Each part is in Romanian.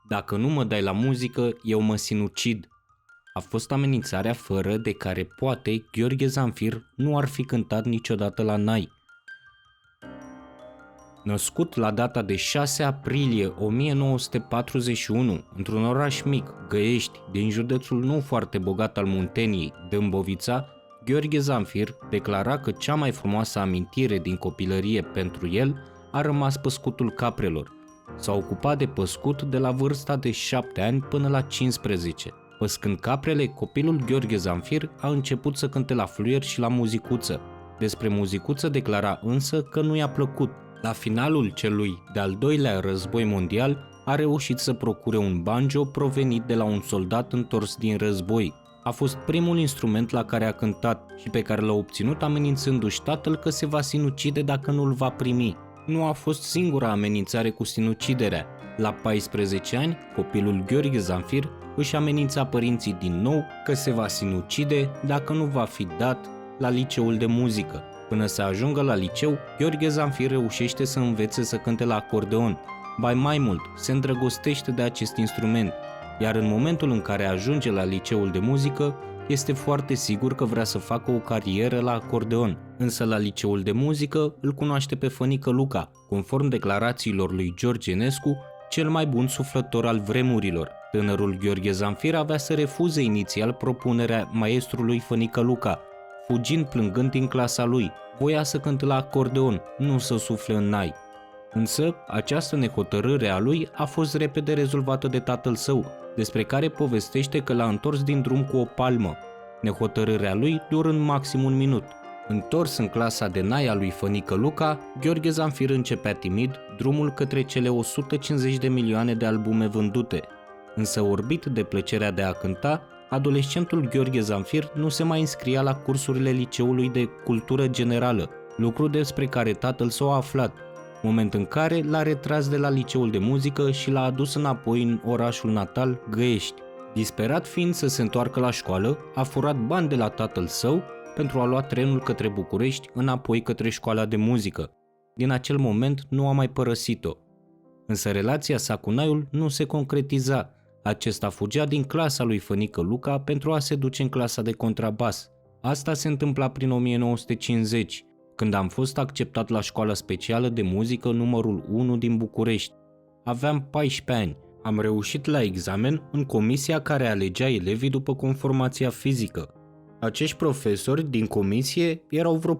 Dacă nu mă dai la muzică, eu mă sinucid. A fost amenințarea fără de care poate Gheorghe Zanfir nu ar fi cântat niciodată la Nai. Născut la data de 6 aprilie 1941 într-un oraș mic, Găiești, din județul nu foarte bogat al Munteniei, Dâmbovița, Gheorghe Zanfir declara că cea mai frumoasă amintire din copilărie pentru el a rămas păscutul caprelor. S-a ocupat de păscut de la vârsta de 7 ani până la 15. Păscând caprele, copilul Gheorghe Zanfir a început să cânte la fluier și la muzicuță. Despre muzicuță declara însă că nu i-a plăcut. La finalul celui de-al doilea război mondial a reușit să procure un banjo provenit de la un soldat întors din război. A fost primul instrument la care a cântat și pe care l-a obținut amenințându-și tatăl că se va sinucide dacă nu-l va primi. Nu a fost singura amenințare cu sinuciderea. La 14 ani, copilul Gheorghe Zanfir își amenința părinții din nou că se va sinucide dacă nu va fi dat la liceul de muzică. Până să ajungă la liceu, Gheorghe Zanfir reușește să învețe să cânte la acordeon. Mai mult, se îndrăgostește de acest instrument, iar în momentul în care ajunge la liceul de muzică, este foarte sigur că vrea să facă o carieră la acordeon. Însă la liceul de muzică îl cunoaște pe Fănică Luca, conform declarațiilor lui George Enescu, cel mai bun suflător al vremurilor. Tânărul Gheorghe Zanfir avea să refuze inițial propunerea maestrului Fănică Luca, fugind plângând din clasa lui. Voia să cânte la acordeon, nu să sufle în nai. Însă, această nehotărâre a lui a fost repede rezolvată de tatăl său, despre care povestește că l-a întors din drum cu o palmă, nehotărârea lui durând maxim un minut. Întors în clasa de nai a lui Fănică Luca, Gheorghe Zanfir începea timid drumul către cele 150 de milioane de albume vândute. Însă, orbit de plăcerea de a cânta, adolescentul Gheorghe Zanfir nu se mai înscria la cursurile liceului de cultură generală, lucru despre care tatăl său a aflat, moment în care l-a retras de la liceul de muzică și l-a adus înapoi în orașul natal, Găiești. Disperat fiind să se întoarcă la școală, a furat bani de la tatăl său pentru a lua trenul către București, înapoi către școala de muzică. Din acel moment nu a mai părăsit-o. Însă relația sa cu naiul nu se concretiza. Acesta fugea din clasa lui Fănică Luca pentru a se duce în clasa de contrabas. Asta se întâmpla prin 1950, când am fost acceptat la școala specială de muzică numărul 1 din București. Aveam 14 ani. Am reușit la examen în comisia care alegea elevii după conformația fizică. Acești profesori din comisie erau vreo 14-15.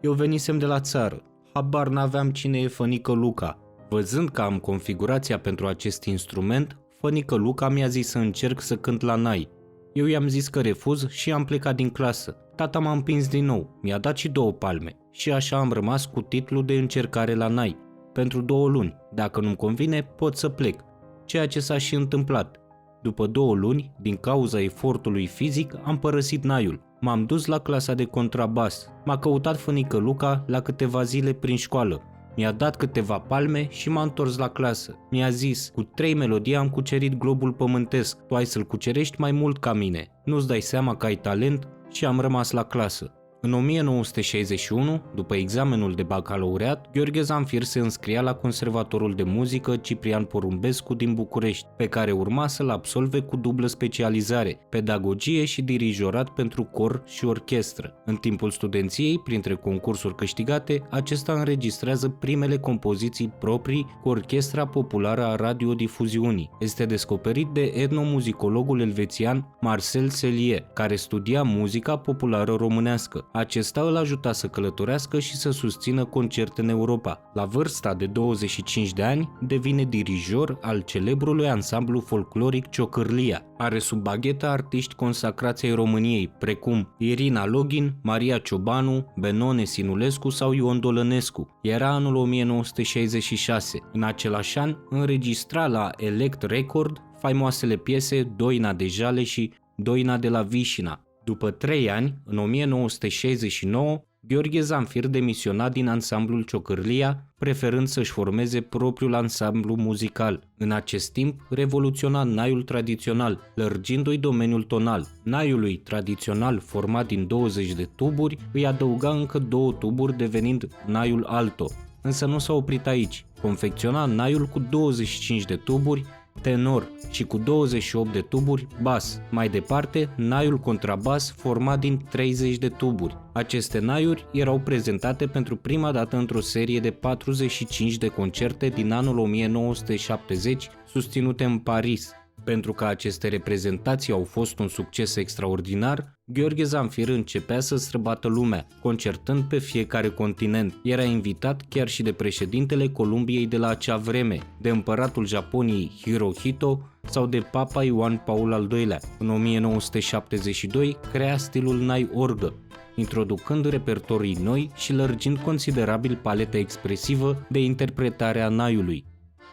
Eu venisem de la țară. Habar n-aveam cine e Fănică Luca. Văzând că am configurația pentru acest instrument, Fănică Luca mi-a zis să încerc să cânt la nai. Eu i-am zis că refuz și am plecat din clasă. Tata m-a împins din nou, mi-a dat și 2 palme și așa am rămas cu titlul de încercare la nai. Pentru 2 luni, dacă nu-mi convine, pot să plec, ceea ce s-a și întâmplat. După 2 luni, din cauza efortului fizic, am părăsit naiul. M-am dus la clasa de contrabas. M-a căutat Fănică Luca la câteva zile prin școală. Mi-a dat câteva palme și m-a întors la clasă. Mi-a zis, cu 3 melodii am cucerit globul pământesc, tu ai să-l cucerești mai mult ca mine. Nu-ți dai seama că ai talent? Și am rămas la clasă. În 1961, după examenul de bacalaureat, Gheorghe Zanfir se înscria la Conservatorul de Muzică Ciprian Porumbescu din București, pe care urma să-l absolve cu dublă specializare, pedagogie și dirijorat pentru cor și orchestră. În timpul studenției, printre concursuri câștigate, acesta înregistrează primele compoziții proprii cu Orchestra Populară a Radiodifuziunii. Este descoperit de etnomuzicologul elvețian Marcel Sellier, care studia muzica populară românească. Acesta îl ajuta să călătorească și să susțină concerte în Europa. La vârsta de 25 de ani, devine dirijor al celebrului ansamblu folcloric Ciocârlia. Are sub baghetă artiști consacrați ai României, precum Irina Login, Maria Ciobanu, Benone Sinulescu sau Ion Dolănescu. Era anul 1966. În același an, înregistra la Elect Record faimoasele piese Doina de Jale și Doina de la Vișina. După 3 ani, în 1969, Gheorghe Zanfir demisiona din ansamblul Ciocârlia, preferând să-și formeze propriul ansamblu muzical. În acest timp, revoluționa naiul tradițional, lărgindu-i domeniul tonal. Naiului tradițional, format din 20 de tuburi, îi adăuga încă 2 tuburi, devenind naiul alto. Însă nu s-a oprit aici. confecționa naiul cu 25 de tuburi, tenor, și cu 28 de tuburi, bas. Mai departe, naiul contrabas format din 30 de tuburi. Aceste naiuri erau prezentate pentru prima dată într-o serie de 45 de concerte din anul 1970, susținute în Paris. Pentru că aceste reprezentații au fost un succes extraordinar, Gheorghe Zanfir începea să străbată lumea, concertând pe fiecare continent. Era invitat chiar și de președintele Columbiei de la acea vreme, de împăratul Japoniei Hirohito sau de Papa Ioan Paul al II-lea. În 1972 crea stilul nai orgă, introducând repertorii noi și lărgind considerabil paleta expresivă de interpretare a naiului.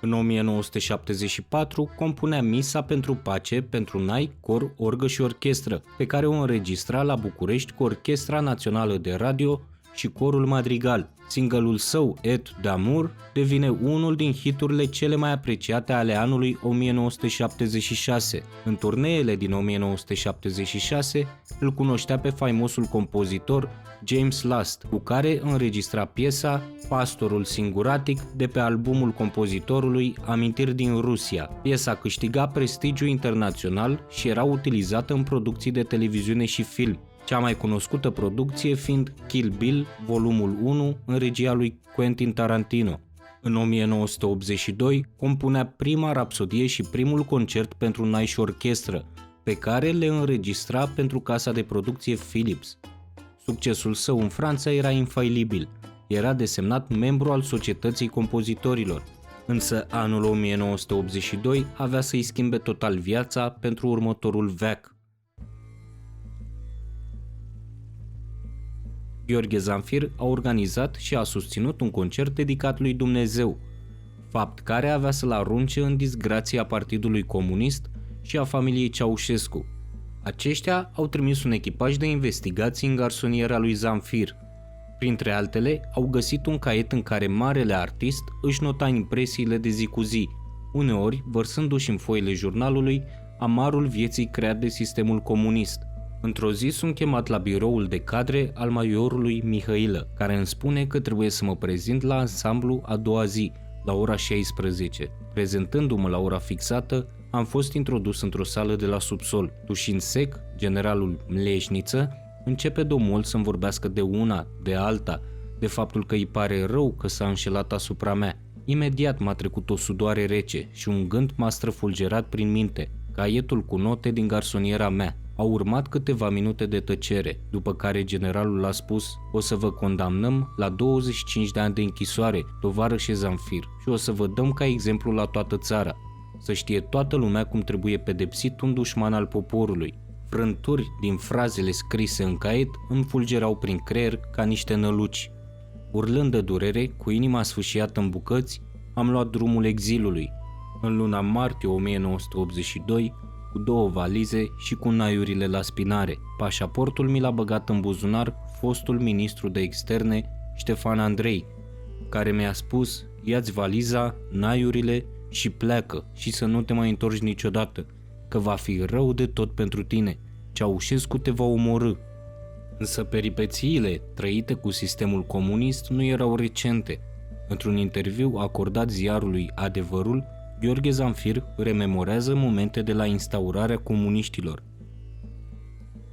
În 1974 compunea Misa pentru pace pentru nai, cor, orgă și orchestră, pe care o înregistra la București cu Orchestra Națională de Radio și Corul Madrigal. Single-ul său, Et d'amour, devine unul din hiturile cele mai apreciate ale anului 1976. În turneele din 1976 îl cunoștea pe faimosul compozitor James Last, cu care înregistra piesa Pastorul Singuratic de pe albumul compozitorului Amintiri din Rusia. Piesa câștiga prestigiu internațional și era utilizată în producții de televiziune și film, cea mai cunoscută producție fiind Kill Bill, volumul 1, în regia lui Quentin Tarantino. În 1982 compunea prima rapsodie și primul concert pentru nai și orchestră, pe care le înregistra pentru casa de producție Philips. Succesul său în Franța era infailibil. Era desemnat membru al Societății Compozitorilor. Însă anul 1982 avea să-i schimbe total viața pentru următorul veac. Gheorghe Zanfir a organizat și a susținut un concert dedicat lui Dumnezeu, fapt care avea să-l arunce în disgrația Partidului Comunist și a familiei Ceaușescu. Aceștia au trimis un echipaj de investigații în garsoniera lui Zanfir. Printre altele, au găsit un caiet în care marele artist își nota impresiile de zi cu zi, uneori vărsându-și în foile jurnalului amarul vieții creat de sistemul comunist. Într-o zi sunt chemat la biroul de cadre al majorului Mihailă, care îmi spune că trebuie să mă prezint la ansamblu a doua zi, la ora 16. Prezentându-mă la ora fixată, am fost introdus într-o sală de la subsol. Tușind sec, generalul Mleșniță începe domol să-mi vorbească de una, de alta, de faptul că îi pare rău că s-a înșelat asupra mea. Imediat m-a trecut o sudoare rece și un gând m-a străfulgerat prin minte, caietul cu note din garsoniera mea. Au urmat câteva minute de tăcere, după care generalul a spus: o să vă condamnăm la 25 de ani de închisoare, tovarășe Zanfir, și o să vă dăm ca exemplu la toată țara. Să știe toată lumea cum trebuie pedepsit un dușman al poporului. Frânturi din frazele scrise în caiet îmi fulgerau prin creier ca niște năluci. Urlând de durere, cu inima sfâșiată în bucăți, am luat drumul exilului. În luna martie 1982, cu 2 valize și cu naiurile la spinare. Pașaportul mi l-a băgat în buzunar fostul ministru de externe, Ștefan Andrei, care mi-a spus: ia-ți valiza, naiurile și pleacă și să nu te mai întorci niciodată, că va fi rău de tot pentru tine. Ceaușescu te va omorî. Însă peripețiile trăite cu sistemul comunist nu erau recente. Într-un interviu acordat ziarului Adevărul, Gheorghe Zanfir rememorează momente de la instaurarea comuniștilor.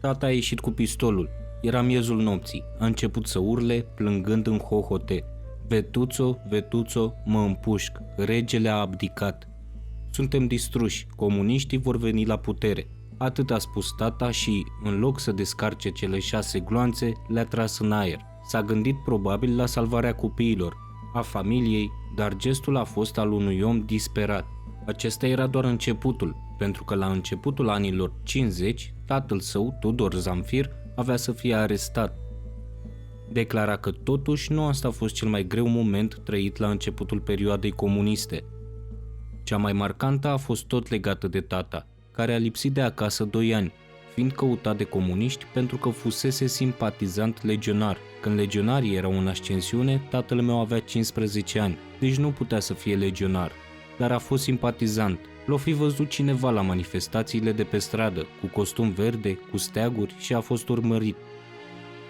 Tata a ieșit cu pistolul. Era miezul nopții. A început să urle, plângând în hohote: Vetuțo, Vetuțo, mă împușc, regele a abdicat. Suntem distruși, comuniștii vor veni la putere. Atât a spus tata și, în loc să descarce cele 6 gloanțe, le-a tras în aer. S-a gândit probabil la salvarea copiilor, a familiei, dar gestul a fost al unui om disperat. Acesta era doar începutul, pentru că la începutul anilor 50, tatăl său, Tudor Zanfir, avea să fie arestat. Declara că totuși nu asta a fost cel mai greu moment trăit la începutul perioadei comuniste. Cea mai marcantă a fost tot legată de tata, care a lipsit de acasă 2 ani, fiind căutat de comuniști pentru că fusese simpatizant legionar. Când legionarii erau în ascensiune, tatăl meu avea 15 ani, deci nu putea să fie legionar, dar a fost simpatizant. L-o fi văzut cineva la manifestațiile de pe stradă, cu costum verde, cu steaguri, și a fost urmărit.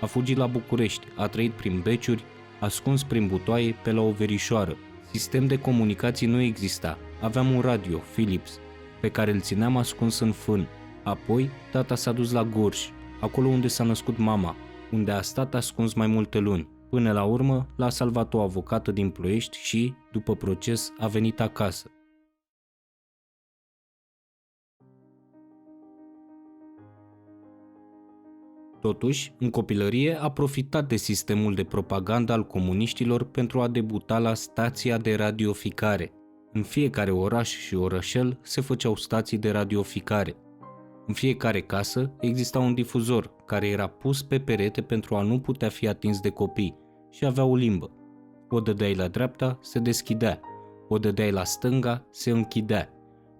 A fugit la București, a trăit prin beciuri, ascuns prin butoaie pe la o verișoară. Sistem de comunicații nu exista. Aveam un radio, Philips, pe care îl țineam ascuns în fân. Apoi, tata s-a dus la Gorj, acolo unde s-a născut mama, unde a stat ascuns mai multe luni. Până la urmă, l-a salvat o avocată din Ploiești și, după proces, a venit acasă. Totuși, în copilărie a profitat de sistemul de propagandă al comuniștilor pentru a debuta la stația de radioficare. În fiecare oraș și orășel se făceau stații de radioficare. În fiecare casă exista un difuzor care era pus pe perete pentru a nu putea fi atins de copii și avea o limbă. O dădeai la dreapta, se deschidea. O dădeai la stânga, se închidea.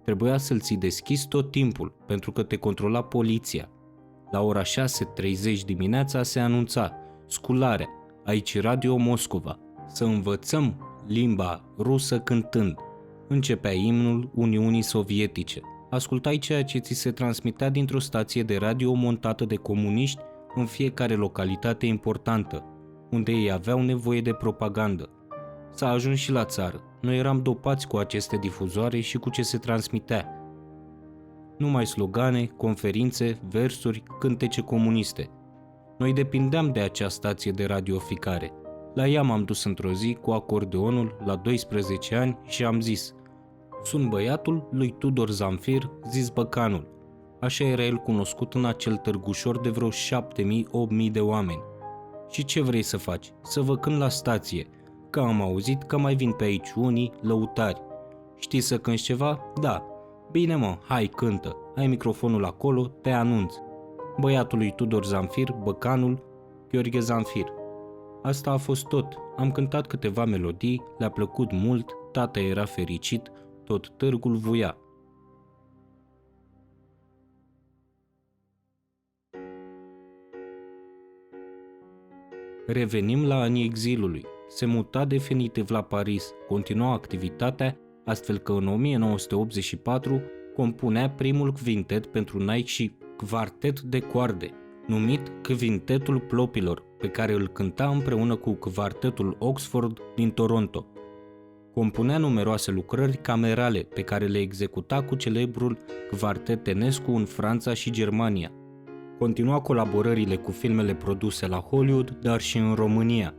Trebuia să-l ții deschis tot timpul, pentru că te controla poliția. La ora 6:30 dimineața se anunța: sculare, aici Radio Moscova, să învățăm limba rusă cântând. Începea imnul Uniunii Sovietice. Ascultai ceea ce ți se transmitea dintr-o stație de radio montată de comuniști în fiecare localitate importantă, unde ei aveau nevoie de propagandă. S-a ajuns și la țară. Noi eram dopați cu aceste difuzoare și cu ce se transmitea. Numai slogane, conferințe, versuri, cântece comuniste. Noi depindeam de acea stație de radioficare. La ea m-am dus într-o zi cu acordeonul la 12 ani și am zis: sunt băiatul lui Tudor Zamfir, zis Băcanul. Așa era el cunoscut în acel târgușor de vreo 7.000-8.000 de oameni. Și ce vrei să faci? Să vă cânt la stație, că am auzit că mai vin pe aici unii lăutari. Știi să cânti ceva? Da. Bine mă, hai cântă, ai microfonul acolo, te anunț. Băiatul lui Tudor Zamfir, Băcanul, Gheorghe Zamfir. Asta a fost tot. Am cântat câteva melodii, le-a plăcut mult, tata era fericit, tot târgul vuia. Revenim la anii exilului. Se muta definitiv la Paris, continua activitatea, astfel că în 1984 compunea primul quintet pentru Nike și quartet de coarde, numit Quintetul Plopilor, pe care îl cânta împreună cu quartetul Oxford din Toronto. Compunea numeroase lucrări camerale pe care le executa cu celebrul quartet Enescu în Franța și Germania. Continua colaborările cu filmele produse la Hollywood, dar și în România.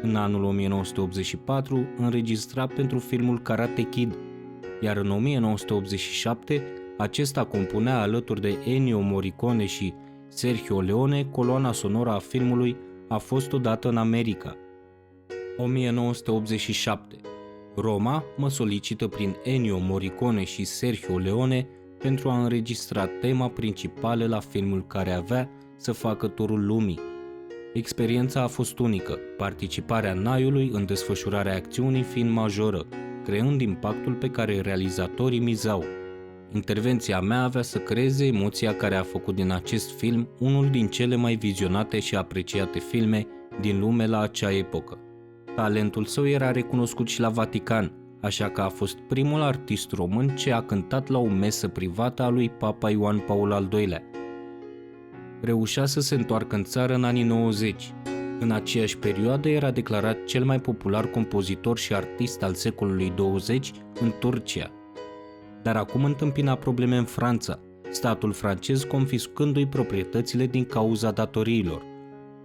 În anul 1984 înregistra pentru filmul Karate Kid, iar în 1987 acesta compunea alături de Ennio Morricone și Sergio Leone coloana sonoră a filmului A fost odată în America. 1987. Roma mă solicită prin Ennio Morricone și Sergio Leone pentru a înregistra tema principală la filmul care avea să facă turul lumii. Experiența a fost unică, participarea Naiului în desfășurarea acțiunii fiind majoră, creând impactul pe care realizatorii mizau. Intervenția mea avea să creeze emoția care a făcut din acest film unul din cele mai vizionate și apreciate filme din lume la acea epocă. Talentul său era recunoscut și la Vatican, așa că a fost primul artist român ce a cântat la o mesă privată a lui Papa Ioan Paul al II-lea. Reușea să se întoarcă în țară în anii 90. În aceeași perioadă era declarat cel mai popular compozitor și artist al secolului 20 în Turcia. Dar acum întâmpina probleme în Franța, statul francez confiscându-i proprietățile din cauza datoriilor,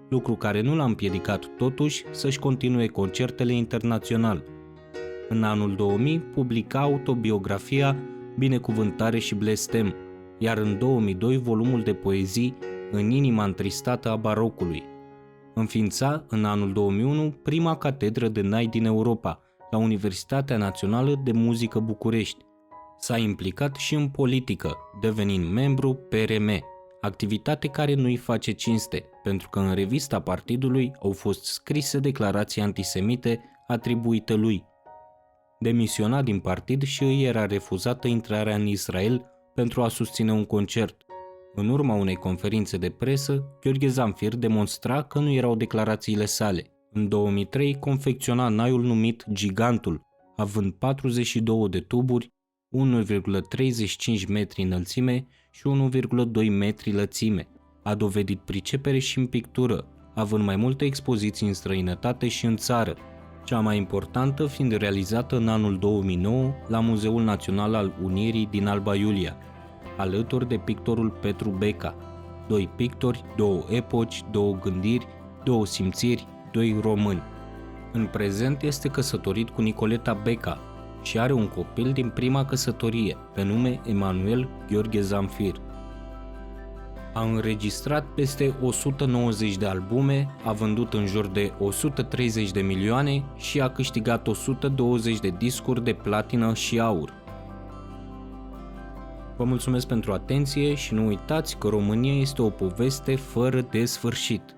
lucru care nu l-a împiedicat totuși să-și continue concertele internațional. În anul 2000 publica autobiografia Binecuvântare și blestem, iar în 2002 volumul de poezii În inima întristată a barocului. Înființa în anul 2001 prima catedră de nai din Europa, la Universitatea Națională de Muzică București. S-a implicat și în politică, devenind membru PRM, activitate care nu-i face cinste, pentru că în revista partidului au fost scrise declarații antisemite atribuite lui. Demisiona din partid și îi era refuzată intrarea în Israel pentru a susține un concert. În urma unei conferințe de presă, Gheorghe Zamfir demonstra că nu erau declarațiile sale. În 2003 confecționa naiul numit Gigantul, având 42 de tuburi, 1,35 metri înălțime și 1,2 metri lățime. A dovedit pricepere și în pictură, având mai multe expoziții în străinătate și în țară. cea mai importantă fiind realizată în anul 2009 la Muzeul Național al Unirii din Alba Iulia, alături de pictorul Petru Beca, doi pictori, două epoci, două gândiri, două simțiri, doi români. În prezent este căsătorit cu Nicoleta Beca și are un copil din prima căsătorie, pe nume Emanuel Gheorghe Zamfir. A înregistrat peste 190 de albume, a vândut în jur de 130 de milioane și a câștigat 120 de discuri de platină și aur. Vă mulțumesc pentru atenție și nu uitați că România este o poveste fără de sfârșit.